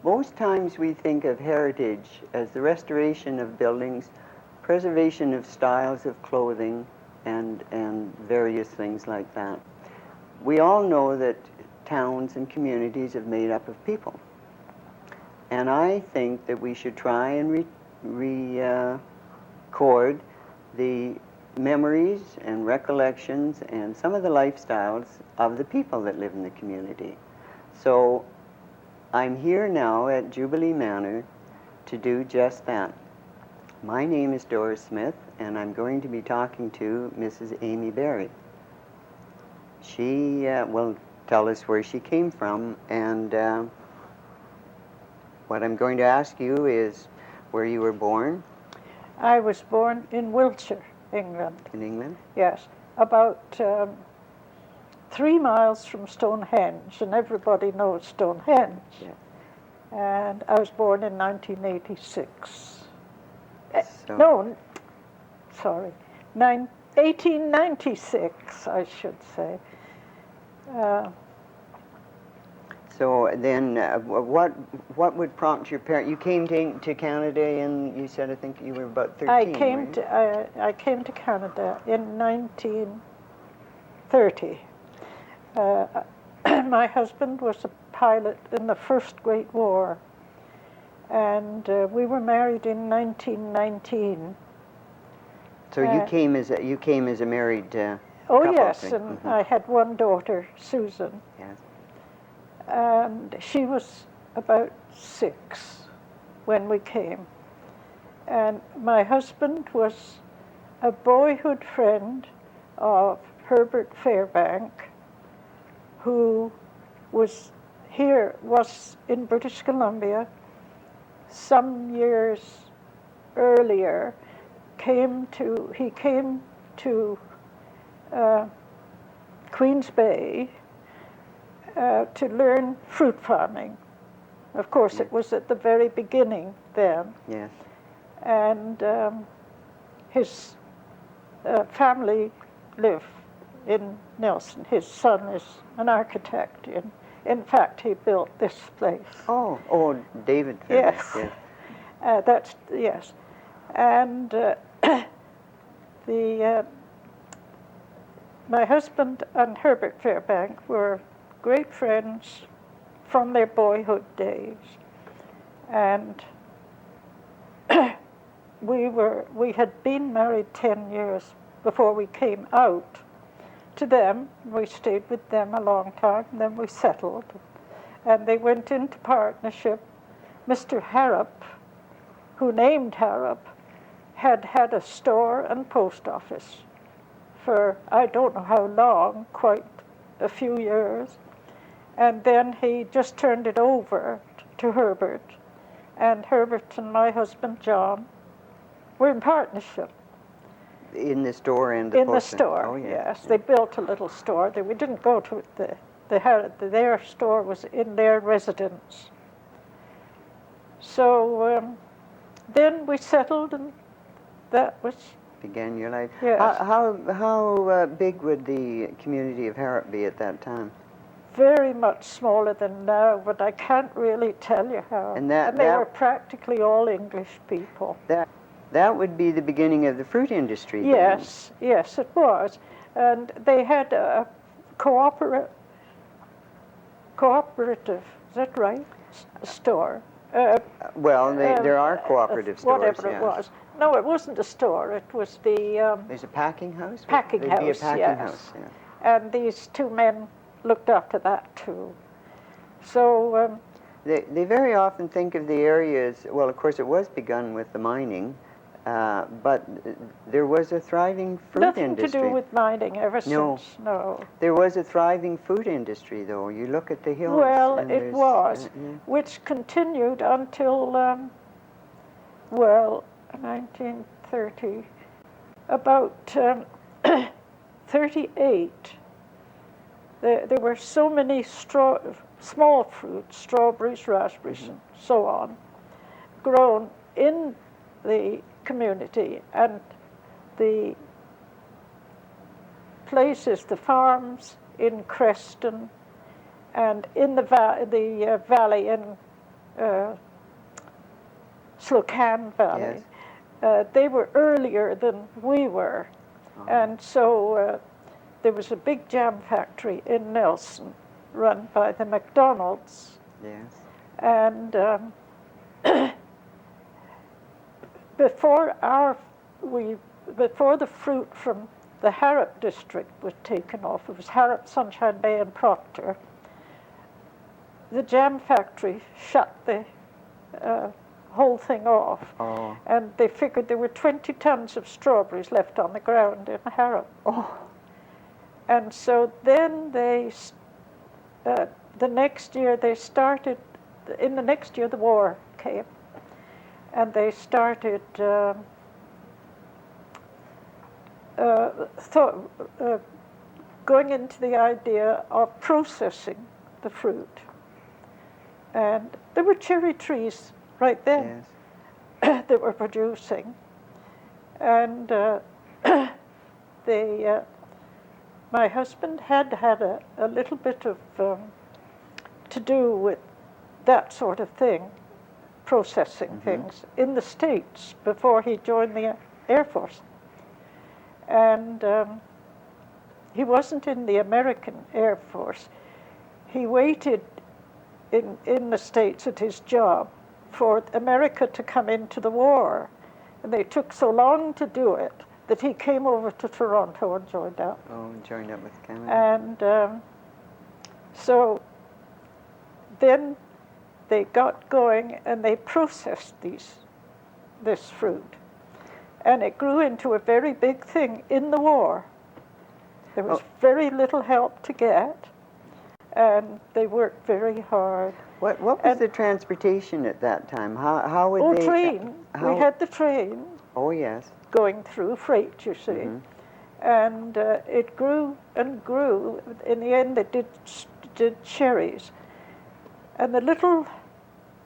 Most times we think of heritage as the restoration of buildings, preservation of styles of clothing, and various things like that. We all know that towns and communities are made up of people. And I think that we should try and record the memories and recollections and some of the lifestyles of the people that live in the community. So I'm here now at Jubilee Manor to do just that. My name is Dorris Smith, and I'm going to be talking to Mrs. Amy Berry. She will tell us where she came from, and what I'm going to ask you is where you were born. I was born in Wiltshire, England. In England? Yes, about 3 miles from Stonehenge, and everybody knows Stonehenge. Yeah. And I was born in 1986. So, No, sorry, 1896, I should say. So then, what would prompt your parent? You came to Canada, and you said I think you were about 13. I came to Canada in 1930. My husband was a pilot in the First Great War, and we were married in 1919. So you came as a married Oh couple, yes, right? and I had one daughter, Susan. Yes. And she was about 6 when we came. And my husband was a boyhood friend of Herbert Fairbank, who was in British Columbia some years earlier. He came to Queens Bay to learn fruit farming. Of course, it was at the very beginning then. Yes. And his family live in Nelson. His son is an architect. In fact, he built this place. Oh, David. Yes. Yes. Yes. And my husband and Herbert Fairbank were great friends from their boyhood days, and we had been married 10 years before we came out to them. We stayed with them a long time, and then we settled, and they went into partnership. Mr. Harrop, who named Harrop, had had a store and post office for I don't know how long, quite a few years. And then he just turned it over to Herbert. And Herbert and my husband, John, were in partnership. In the store and the In the store, oh, yes. They built a little store. We didn't go to their store was in their residence. So then we settled, and that was... Began your life. Yes. How big would the community of Harrop be at that time? Very much smaller than now, but I can't really tell you how. And they were practically all English people. That would be the beginning of the fruit industry. Yes, yes, it was. And they had a cooperative, is that right? Store. Well, there are cooperative stores. Whatever it was. No, it wasn't a store. It was the... There's a packing house? Packing house, be a packing yes. house, yeah. And these two men looked after that, too. So... They very often think of the areas... Well, of course, it was begun with the mining, but there was a thriving fruit industry. Nothing to do with mining ever since, no. There was a thriving food industry, though. You look at the hills. Well, it was, which continued until, 1930, about 38. There were so many small fruits, strawberries, raspberries, and so on, grown in the community, and the places, the farms in Creston and in the valley in Slocan Valley. Yes. They were earlier than we were. And so there was a big jam factory in Nelson run by the McDonalds. Yes. And before the fruit from the Harrop district was taken off, it was Harrop, Sunshine Bay, and Proctor, the jam factory shut the whole thing off. Oh. And they figured there were 20 tons of strawberries left on the ground in Harrop. Oh. And so then the next year they started, in the next year the war came, and they started going into the idea of processing the fruit. And there were cherry trees right then that were producing. And my husband had a little bit of to do with that sort of thing, processing things in the States before he joined the Air Force. And he wasn't in the American Air Force. He waited in the States at his job for America to come into the war. And they took so long to do it that he came over to Toronto and joined up. Oh, joined up with Canada. And so then they got going and they processed this fruit. And it grew into a very big thing in the war. There was very little help to get, and they worked very hard. What was the transportation at that time? How would they? Train. We had the train. Oh, yes. Going through freight, you see. And it grew and grew. In the end, they did cherries. And the little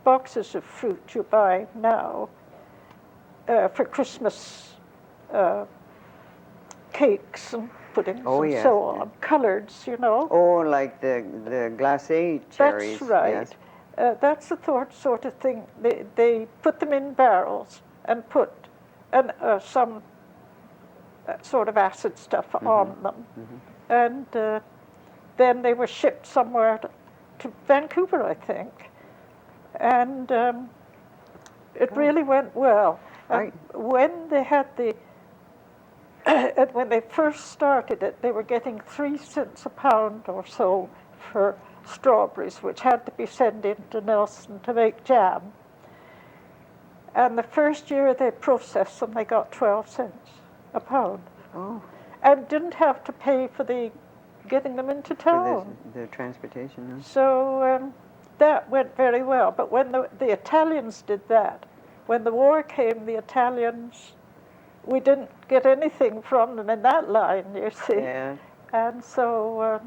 boxes of fruit you buy now for Christmas cakes and puddings and so on, coloreds, you know. Oh, like the glacé cherries. That's right. Yes. That's the sort of thing. They put them in barrels and put some sort of acid stuff on them. And then they were shipped somewhere to Vancouver, I think. And it really went well. When they had when they first started it, they were getting 3 cents a pound or so for strawberries, which had to be sent into Nelson to make jam. And the first year they processed them, they got 12 cents a pound. Oh. And didn't have to pay for getting them into town. For the transportation. No? So that went very well. But when the Italians did that, when the war came, the Italians, we didn't get anything from them in that line, you see. Yeah. And so...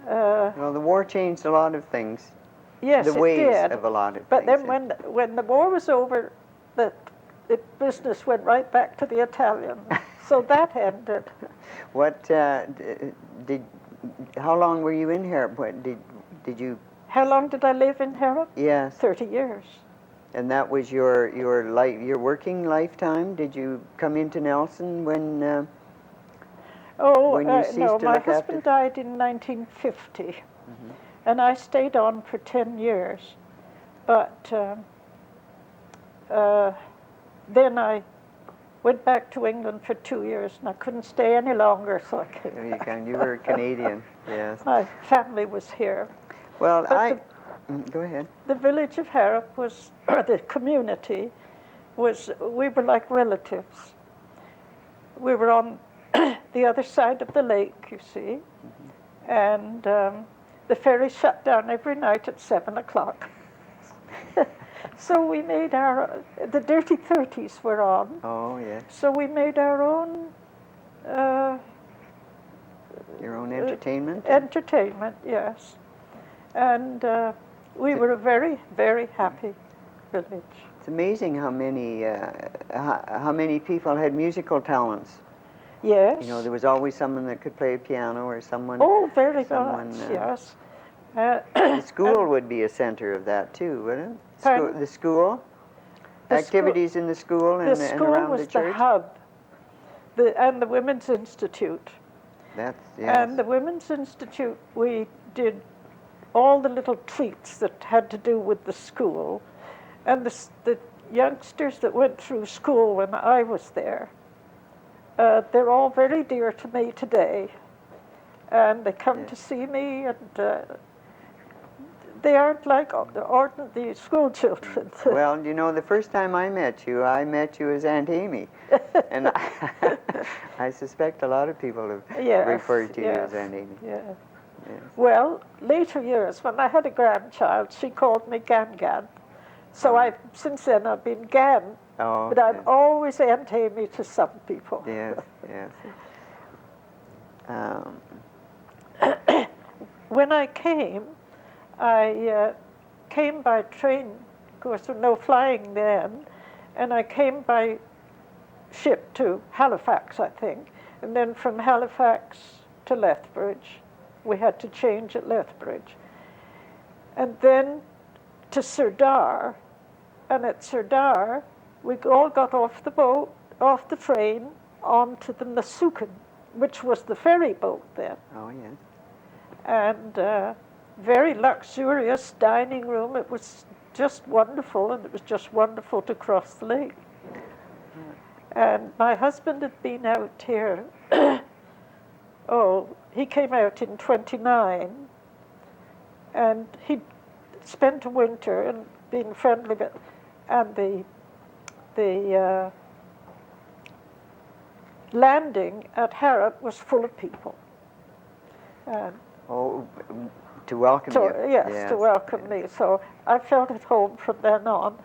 well, the war changed a lot of things. Yes, the ways it did. of a lot of but things. But then when the war was over, the business went right back to the Italians. So that ended. What how long were you in Harrop? What did you? How long did I live in Harrop? Yes. 30 years. And that was your working lifetime? Did you come into Nelson when you ceased no, to my look husband died in 1950, and I stayed on for 10 years. But then I went back to England for 2 years, and I couldn't stay any longer, so I came. You were Canadian, yes. My family was here. Well, But go ahead. The village of Harrop was, or the community was, we were like relatives. We were on the other side of the lake, you see, and the ferry shut down every night at 7 o'clock. So we made the Dirty 30s were on. Oh, yes. So we made our own... your own entertainment? Entertainment, yes. And we were a very, very happy village. It's amazing how many people had musical talents. Yes. You know, there was always someone that could play piano or someone. Oh, very much, yes. The school would be a center of that too, wouldn't it? Pardon? The school? The Activities in the school and, The and school around was the church? hub, and the Women's Institute. That's, yes. And the Women's Institute, we did all the little treats that had to do with the school. And the youngsters that went through school when I was there, they're all very dear to me today. And they come to see me, and they aren't like the school children. Well, you know, the first time I met you as Aunt Amy. And I suspect a lot of people have referred to you as Aunt Amy. Yeah. Yes. Well, later years, when I had a grandchild, she called me Gan Gan. So since then I've been Gan, Oh, but I'm always Aunt Amy to some people. yes, yes. When I came by train. Of course, there was no flying then, and I came by ship to Halifax, I think, and then from Halifax to Lethbridge. We had to change at Lethbridge, and then to Sirdar, and at Sirdar we all got off the train, onto the Masukan, which was the ferry boat then. Oh, yes. And very luxurious dining room. It was just wonderful, and it was just wonderful to cross the lake. And my husband had been out here, he came out in 29, and he'd spent a winter and been friendly, and the landing at Harrop was full of people. To welcome you. Yes, to welcome me. So I felt at home from then on.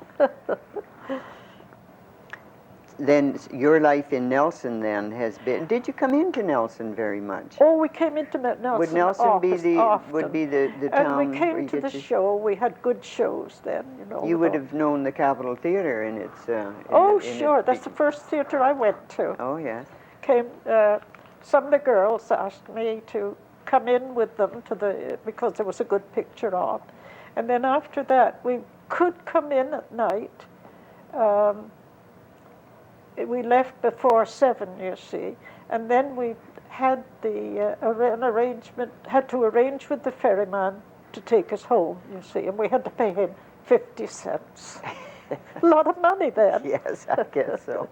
Then your life in Nelson then has been. Did you come into Nelson very much? Oh, we came into Nelson. Would Nelson often. be the town? And we came to the show. We had good shows then, you know. You would have known the Capitol Theatre in its. Sure. That's the first theatre I went to. Oh, yes. Some of the girls asked me to come in with them because there was a good picture on, and then after that we could come in at night. We left before 7, you see, and then we had an arrangement. Had to arrange with the ferryman to take us home, you see, and we had to pay him 50 cents. A lot of money then. Yes, I guess so.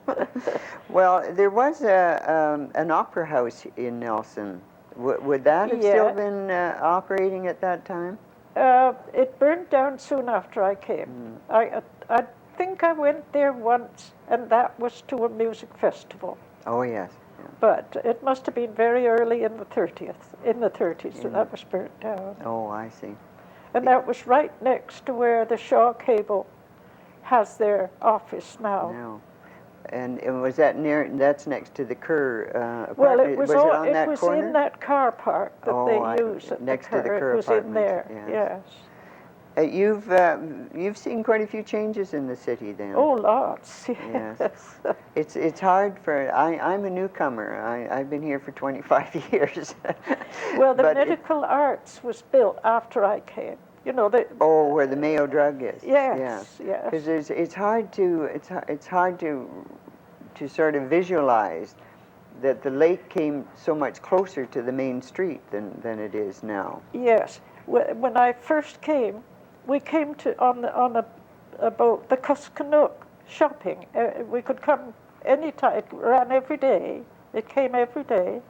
Well, there was an opera house in Nelson. Would that have still been operating at that time? It burned down soon after I came. I think I went there once, and that was to a music festival. Oh, yes. Yeah. But it must have been very early in the 30s that that was burnt down. Oh, I see. And that was right next to where the Shaw Cable has their office now. No. And was that that's next to the Kerr well, it was corner? in that car park that they use at next the to the Kerr It was in there, yes. yes. You've seen quite a few changes in the city then. Oh, lots, yes. It's hard for, I'm a newcomer. I've been here for 25 years. Well, the medical arts was built after I came. You know, where the Mayo Drug is. Yes. Because it's hard to sort of visualize that the lake came so much closer to the main street than it is now. Yes. When I first came, we came on a boat, the Kuskonook shopping. We could come anytime. It ran every day. It came every day,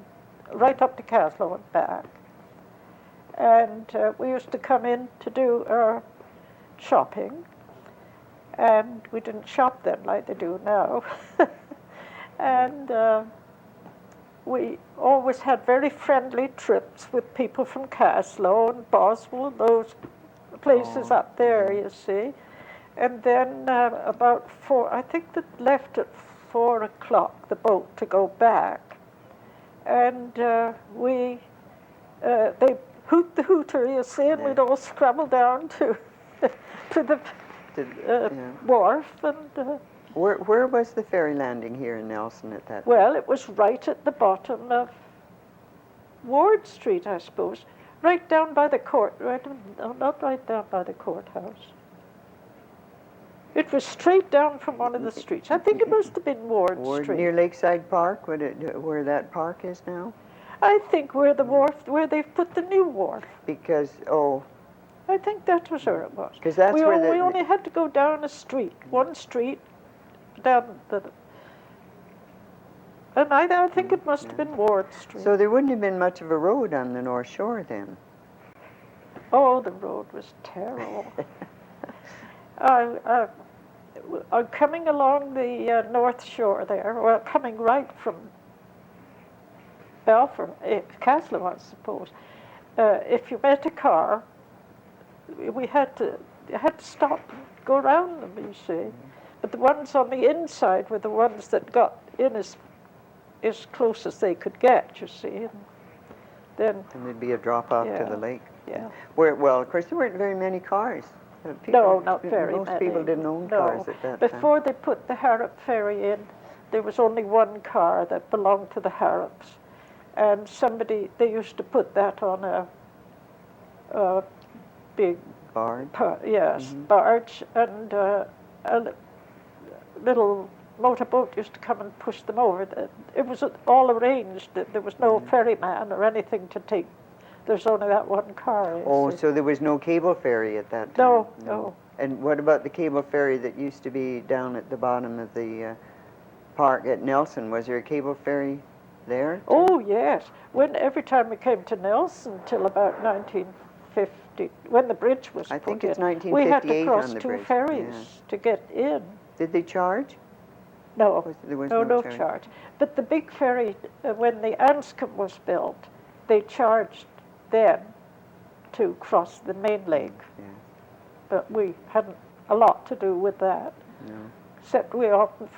right up to Kaslo and back. And we used to come in to do our shopping, and we didn't shop then like they do now. And we always had very friendly trips with people from Kaslo and Boswell, those places up there, you see. And then about 4, I think that left at 4 o'clock, the boat to go back. And they hoot the hooter, you see, and we'd all scrabble down to the wharf. And where was the ferry landing here in Nelson at that time? Well, it was right at the bottom of Ward Street, I suppose. Right down by the court, right, no, not right down by the courthouse. It was straight down from one of the streets. I think it must have been Ward Street. Near Lakeside Park, where that park is now? I think where the wharf, where they've put the new wharf. Because, I think that was where it was. because that's we where we only had to go down a street, one street, down the. And I think it must have been Ward Street. So there wouldn't have been much of a road on the North Shore then. Oh, the road was terrible. I'm coming along the North Shore there, well, coming right from Belfort, Kaslo, I suppose. If you met a car, you had to stop and go around them, you see. But the ones on the inside were the ones that got in as close as they could get, you see. And there'd be a drop off to the lake. Yeah. Well, of course, there weren't very many cars. No, not very many. Most people didn't own cars at that time. Before they put the Harrop ferry in, there was only one car that belonged to the Harrops. And they used to put that on a big barge. Barge, and a little motorboat used to come and push them over. It was all arranged. There was no ferryman or anything to take. There's only that one car. So there was no cable ferry at that time? No. And what about the cable ferry that used to be down at the bottom of the park at Nelson? Was there a cable ferry there? Oh, yes. Every time we came to Nelson till about 1950, when the bridge was I think put it's in, 1958 we had to cross on the two bridge. ferries to get in. Did they charge? No, There was no charge. charge. But the big ferry, when the Anscombe was built, they charged then to cross the main lake. Yeah. But we hadn't a lot to do with that. No. Except we often,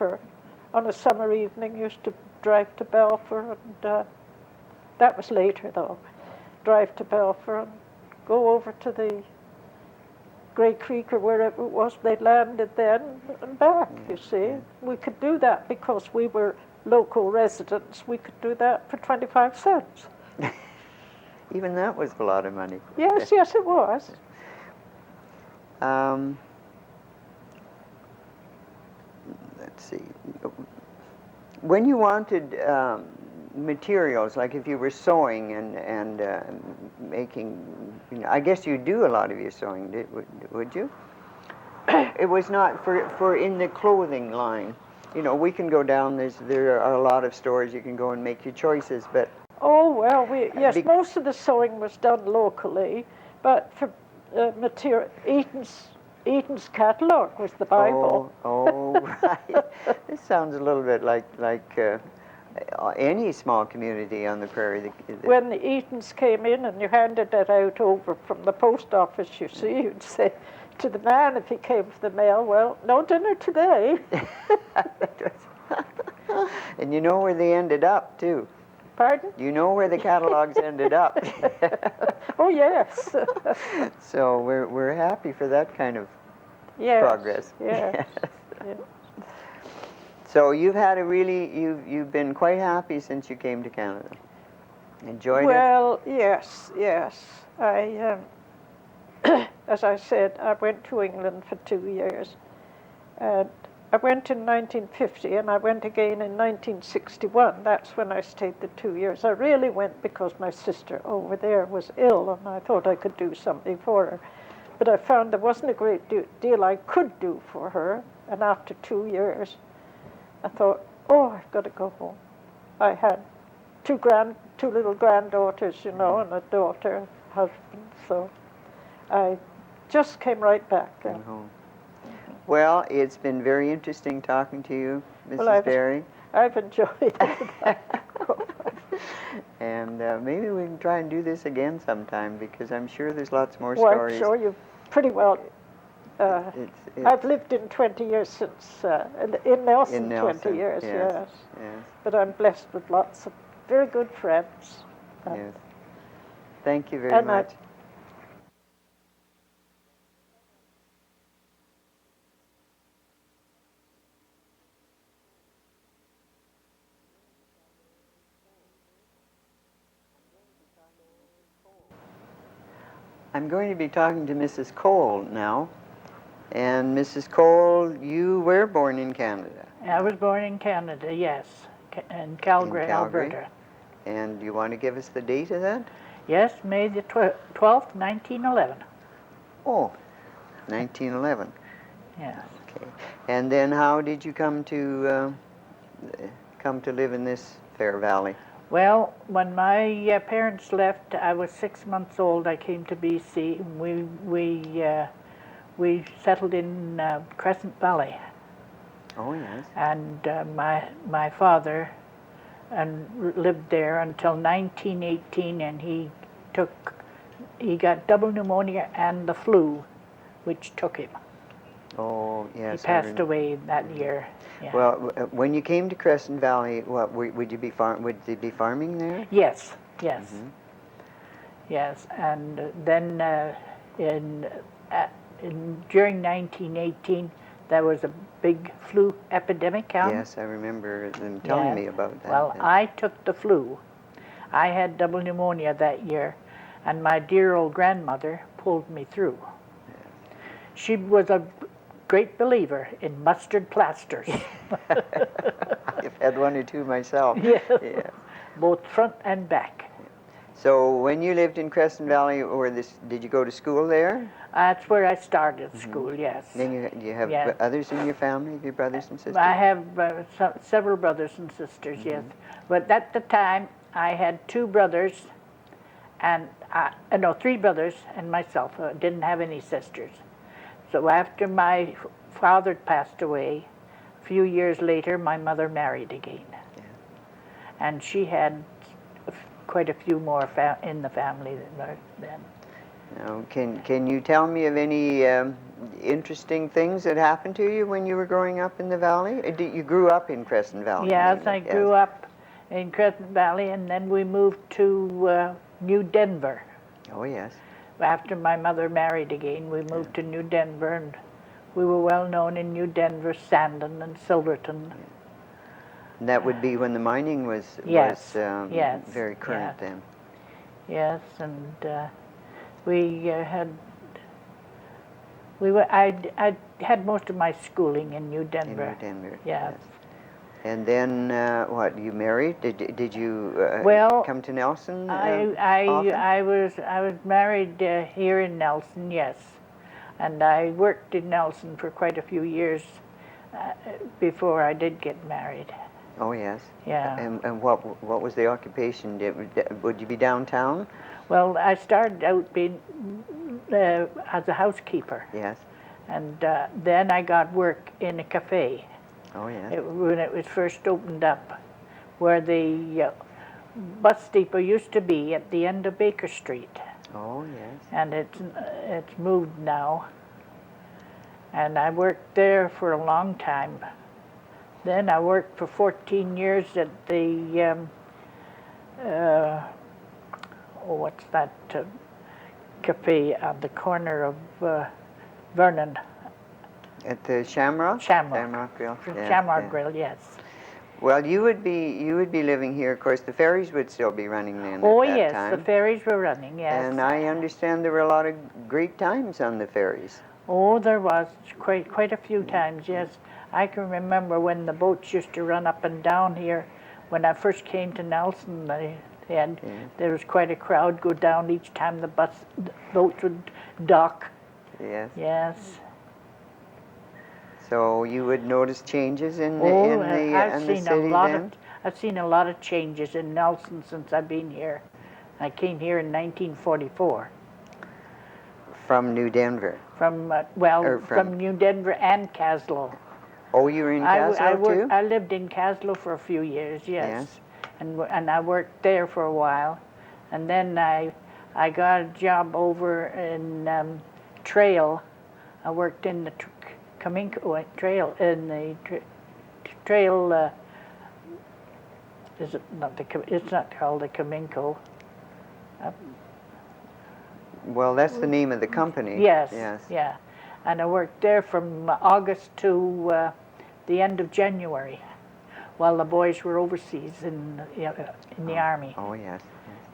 on a summer evening, used to drive to Belfort, and that was later though. Drive to Belfort and go over to the Grey Creek or wherever it was they landed then and back, you see. We could do that because we were local residents. We could do that for 25 cents. Even that was a lot of money. Yes, yes, it was. Let's see. When you wanted materials, like if you were sewing and making, I guess you do a lot of your sewing, would you? It was not for in the clothing line. We can go down, there are a lot of stores you can go and make your choices, but... Oh, well, most of the sewing was done locally, but for material, Eaton's catalogue was the Bible. Oh, right. This sounds a little bit like any small community on the prairie. When the Eatons came in and you handed that out over from the post office, you see, you'd say to the man if he came for the mail, well, no dinner today. And you know where they ended up, too. Pardon? You know where the catalogs ended up. Oh, yes. So we're happy for that kind of progress. Yes. Yes. So you've had you've been quite happy since you came to Canada. Enjoyed it? Well, yes. I, as I said, I went to England for 2 years. And I went in 1950 and I went again in 1961. That's when I stayed the 2 years. I really went because my sister over there was ill and I thought I could do something for her. But I found there wasn't a great deal I could do for her. And after 2 years, I thought, I've got to go home. I had two little granddaughters, and a daughter, husband. So I just came right back. Home. Well, it's been very interesting talking to you, Mrs. Berry. I've enjoyed it. And maybe we can try and do this again sometime because I'm sure there's lots more stories. I'm sure you've pretty well. I've lived in 20 years since, in Nelson 20 years, yes. But I'm blessed with lots of very good friends. Yes. Thank you very much. I'm going to be talking to Mrs. Cole now. And Mrs. Cole, you were born in Canada. I was born in Canada, yes, in Calgary, Alberta. And you want to give us the date of that? Yes, May the 12th, 1911. Oh, 1911. Yes. Okay. And then how did you come to live in this fair valley? Well, when my parents left, I was 6 months old. I came to BC. We settled in Crescent Valley. Oh, yes. And my father lived there until 1918, and he got double pneumonia and the flu, which took him. Oh, yes. He passed away that year. Yeah. Well, when you came to Crescent Valley, what would you be farming there? Yes, yes, Mm-hmm. yes. And then during 1918, there was a big flu epidemic out. Yes, I remember them telling me about that. Well, I took the flu. I had double pneumonia that year, and my dear old grandmother pulled me through. She was a great believer in mustard plasters. I've had one or two myself. Yes. Yeah. Both front and back. So when you lived in Crescent Valley, did you go to school there? That's where I started school, yes. Then you have Yes. others in your family, your brothers and sisters? I have several brothers and sisters, yes. But at the time, I had two brothers, and three brothers and myself. I didn't have any sisters. So after my father passed away, a few years later, my mother married again. Yeah. And she had quite a few more in the family then. Now, can you tell me of any interesting things that happened to you when you were growing up in the valley? You grew up in Crescent Valley? Yes, mainly, I grew up in Crescent Valley, and then we moved to New Denver. Oh, yes. After my mother married again, we moved to New Denver, and we were well known in New Denver, Sandon and Silverton. And that would be when the mining was Yes, very current then. Yes, and I had most of my schooling in New Denver. In New Denver. Yes. And then what? You married? Did you come to Nelson? often? I was married here in Nelson, yes, and I worked in Nelson for quite a few years before I did get married. Oh, yes. Yeah. And what was the occupation? Would you be downtown? Well, I started out being as a housekeeper. Yes. And then I got work in a cafe. Oh, yes. When it was first opened up, where the bus depot used to be at the end of Baker Street. Oh, yes. And it's moved now. And I worked there for a long time. Then I worked for 14 years at the, what's that cafe on the corner of Vernon? At the Shamrock? Shamrock. Grill. Yeah, Shamrock yeah. Grill, yes. Well, you would be living here. Of course, the ferries would still be running then. Oh, at that yes, time. the ferries were running, yes. And I understand there were a lot of great times on the ferries. Oh, there was quite a few times, yes. I can remember when the boats used to run up and down here. When I first came to Nelson, there was quite a crowd go down each time the boats would dock. Yes. Yes. So you would notice changes in the city then? I've seen a lot of changes in Nelson since I've been here. I came here in 1944. From New Denver? From New Denver and Kaslo. Oh, you were in Kaslo too? I lived in Kaslo for a few years, yes. And I worked there for a while. And then I got a job over in Trail. I worked in the Cominco Trail, in the Trail, it's not called the Cominco. Well, that's the name of the company. Yes, Yes. yeah. And I worked there from August to the end of January, while the boys were overseas in the Army. Oh, yes.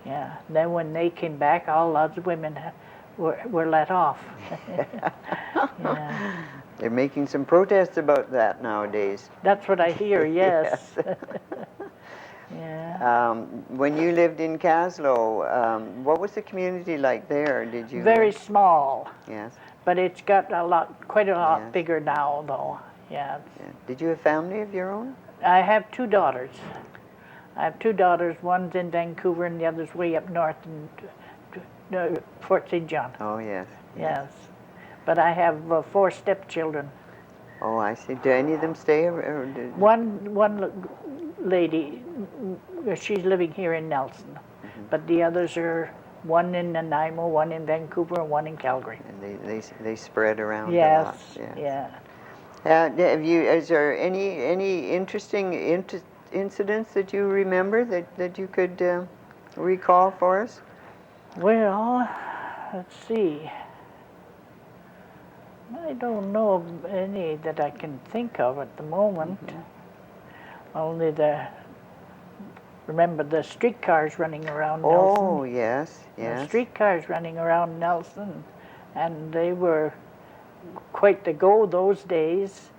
Yeah. Then when they came back, all those women were let off. Yeah. They're making some protests about that nowadays. That's what I hear, yes. Yeah. When you lived in Kaslo, what was the community like there? Did you? Very small, Yes. but it's got quite a lot Yes. bigger now, though. Yeah. Yeah. Did you have family of your own? I have 2 daughters. I have 2 daughters. One's in Vancouver and the other's way up north in Fort St. John. Oh yes. Yes. But I have 4 stepchildren. Oh, I see. Do any of them stay? Or did... One lady, she's living here in Nelson, but the others are one in Nanaimo, one in Vancouver, and one in Calgary. And they spread around Yes. a lot. Yes. Yeah. Have you? Is there any interesting incidents that you remember that you could recall for us? Well, let's see. I don't know of any that I can think of at the moment. Only remember the streetcars running around Nelson. Oh yes, yes. The streetcars running around Nelson, and they were quite the go those days.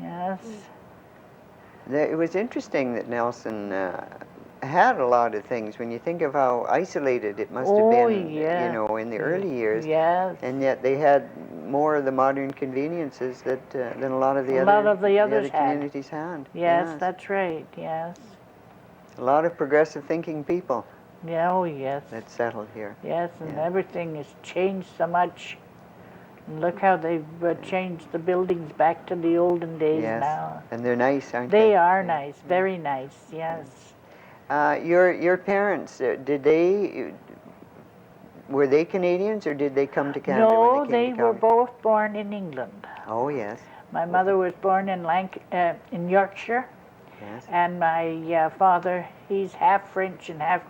Yes. It was interesting that Nelson had a lot of things. When you think of how isolated it must have been, yeah. you know, in the early years. Yes. And yet they had more of the modern conveniences than a lot of the others had. communities had. Yes, that's right. Yes. A lot of progressive thinking people Yeah. Oh, yes. that settled here. Yes, and Yeah. everything has changed so much. And look how they've changed the buildings back to the olden days Yes. now. And they're nice, aren't they? They are nice, very nice. Yes. Your parents, were they Canadians or did they come to Canada? No, when they came to were Calgary? both born in England. Oh yes. My mother was born in Yorkshire, Yes. and my father, he's half French and half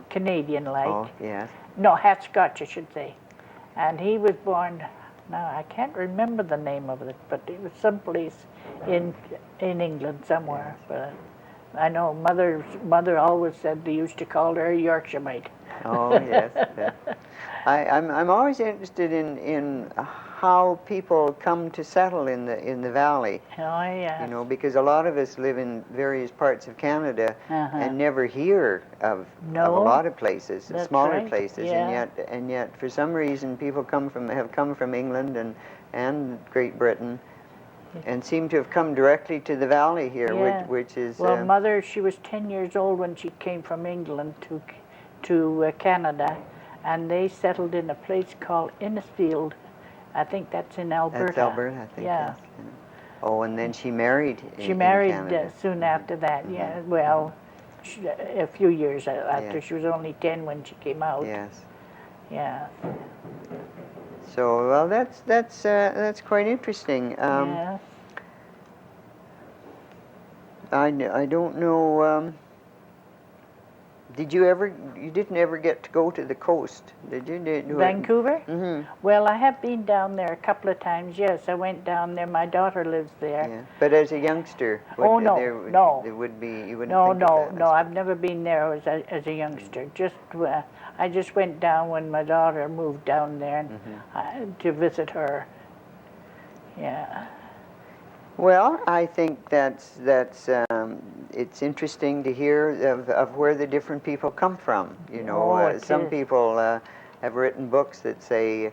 Canadian, like. Oh yes. No, half Scotch, I should say. And he was born. Now I can't remember the name of it, but it was someplace in England somewhere. Yes. But I know mother always said they used to call her a Yorkshireite. Oh yes. Yeah. I'm always interested in how people come to settle in the valley. Oh yeah. You know, because a lot of us live in various parts of Canada and never hear of a lot of places, That's smaller right, places, yeah. and yet for some reason people have come from England and Great Britain, and seem to have come directly to the valley here, Yeah. which is Well, mother, she was 10 years old when she came from England to Canada, and they settled in a place called Innisfield. I think that's in Alberta. that's Alberta, I think. Yeah. Yes. Oh, and then she married. She in married Canada. soon after that. Yeah. Well, a few years after. Yeah. She was only 10 when she came out. Yes. Yeah. So well, that's quite interesting. Yeah. I don't know. You didn't ever get to go to the coast, did you? Vancouver? Mm-hmm. Well, I have been down there a couple of times. Yes, I went down there. My daughter lives there. Yeah. But as a youngster, Oh, no, no. There would be, you wouldn't No, think of that. I've never been there as a youngster. I just went down when my daughter moved down there to visit her. Yeah. Well, I think that's it's interesting to hear of where the different people come from. You know, Oh, it some is. people have written books that say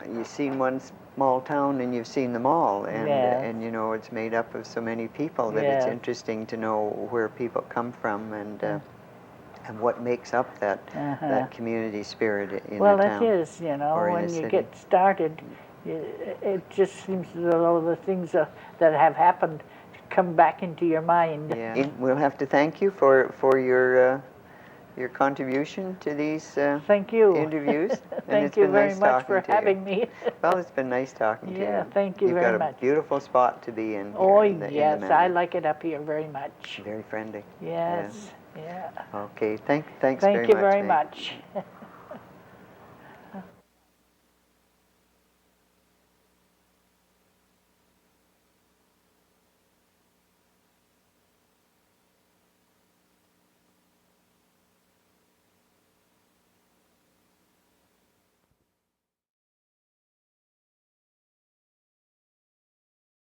you've seen one small town and you've seen them all, and Yes. and you know it's made up of so many people that it's Yes. interesting to know where people come from and what makes up that community spirit in Well, a town. it is, you know, or in when a you city. get started, it just seems as though the things that have happened come back into your mind. Yeah. We'll have to thank you for your contribution to these Thank you. interviews. And Thank it's you been very nice much talking for to you. having me. Well, it's been nice talking to you. Yeah, thank you You've very got a much. beautiful spot to be in here. Oh, in the yes, Manor. I like it up here very much. Very friendly. Yes, yeah. Okay, thanks Thank very you much. very May. much.